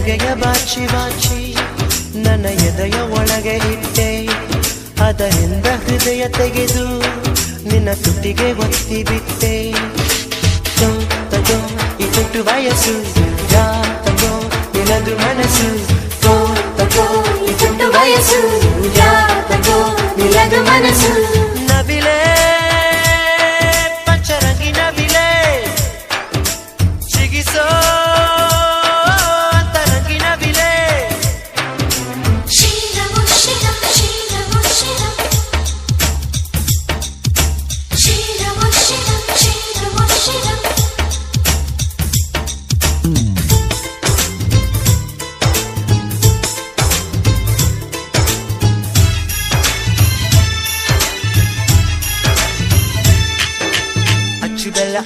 ನಗೆಯ ಬಾಚಿ ಬಾಚಿ ನನ್ನ ಎದೆಯ ಒಳಗೆ ಇಟ್ಟೆ, ಅದರಿಂದ ಹೃದಯ ತೆಗೆದು ನಿನ್ನ ತುಟಿಗೆ ಒತ್ತಿ ಬಿಟ್ಟೆ. ತಗೋ ಈ ತುಟ್ಟು ವಯಸ್ಸು, ಯಾ ತಗೋ ನಿನದು ಮನಸ್ಸು. ತಗೋ ಈ ತುಟ್ಟು ವಯಸ್ಸು, ಯಾ ತಗೋ ನಿನದು ಮನಸ್ಸು. ನವಿಲೆ ಪಂಚರಂಗಿ ನವಿಲೆ ಚಿಗಿಸೋ ಅಂತರಂಗಿ ನವಿಲೆ.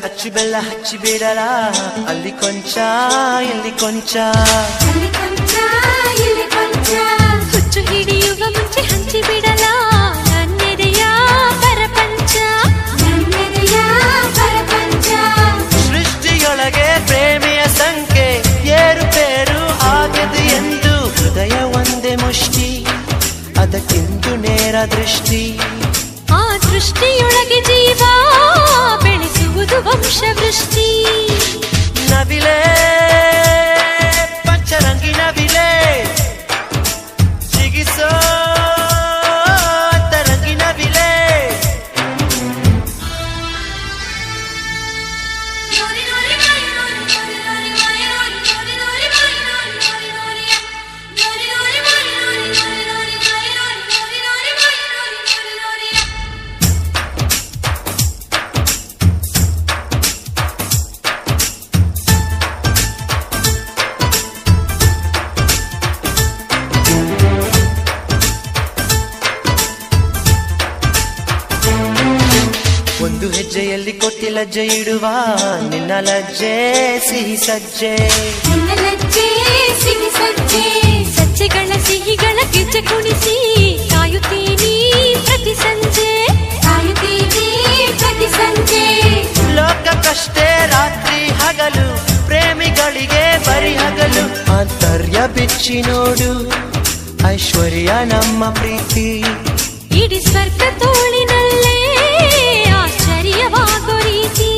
ಅಚ್ಚು ಬೆಲ್ಲ ಹಚ್ಚಿ ಬಿಡಲ, ಅಲ್ಲಿ ಕೊಂಚ ಇಲ್ಲಿ ಕೊಂಚ. ಹುಚ್ಚು ಹಿಡಿಯುವ ಮುಂಚೆ ಹಂಚಿ ಬಿಡಲ, ನನ್ನೆದೆಯ ಪರಪಂಚ. ಸೃಷ್ಟಿಯೊಳಗೆ ಪ್ರೇಮಿಯ ಸಂಖ್ಯೆ ಏರುಪೇರು ಆಗದು ಎಂದು ಹೃದಯ ಒಂದೇ ಮುಷ್ಟಿ, ಅದಕ್ಕಿಂದು ನೇರ ದೃಷ್ಟಿ. ಆ ದೃಷ್ಟಿಯೊಳಗೆ ಜೀವ ಬೆಳೆಸುವುದು ವಂಶವೃಷ್ಟಿ. ನವಿಲೆ ಪಂಚರಂಗಿ ನವಿಲೆ ಚಿಗಿಸೋ ಅಂತರಂಗಿ ನವಿಲೆ. ಒಂದು ಹೆಜ್ಜೆಯಲ್ಲಿ ಕೊಟ್ಟಿ ಲಜ್ಜೆ ಇಡುವ ನಿನ್ನ ಲಜ್ಜೆ ಸಿಹಿ ಸಜ್ಜೆ. ಸಜ್ಜೆಗಳ ಸಿಹಿಗಳ ಗೆಜ್ಜೆ ಕುಣಿಸಿ ಕಾಯುತ್ತೀನಿ ಪ್ರತಿ ಸಂಜೆ. ಲೋಕಕ್ಕಷ್ಟೇ ರಾತ್ರಿ ಹಗಲು, ಪ್ರೇಮಿಗಳಿಗೆ ಬರಿ ಹಗಲು. ಆಂತರ್ಯ ಬಿಚ್ಚಿ ನೋಡು ಐಶ್ವರ್ಯ ನಮ್ಮ ಪ್ರೀತಿ. ಇಡೀ ಸ್ವರ್ಗ ತೋಳಿನಲ್ಲೇ ಆಶ್ಚರ್ಯವಾಗೋ ರೀತಿ.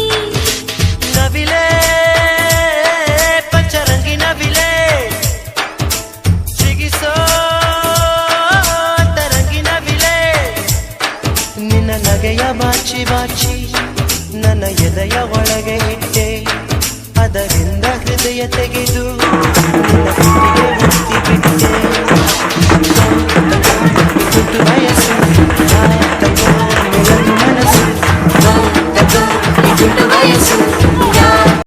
ನವಿಲೆ ಪಂಚರಂಗಿ ನವಿಲೆ ಚಿಗಿಸೋ ಅಂತರಂಗಿ ನವಿಲೆ. ನಿನ್ನ ನಗೆಯ ಬಾಚಿ ಬಾಚಿ ನನ್ನ ಎದೆಯ ಒಳಗೆ ಇಟ್ಟೆ, ಅದರಿಂದ ಹೃದಯ ತೆಗೆದು ನಿನ್ನ ತುಟಿಗೆ ಒತ್ತಿ ಬಿಟ್ಟೆ.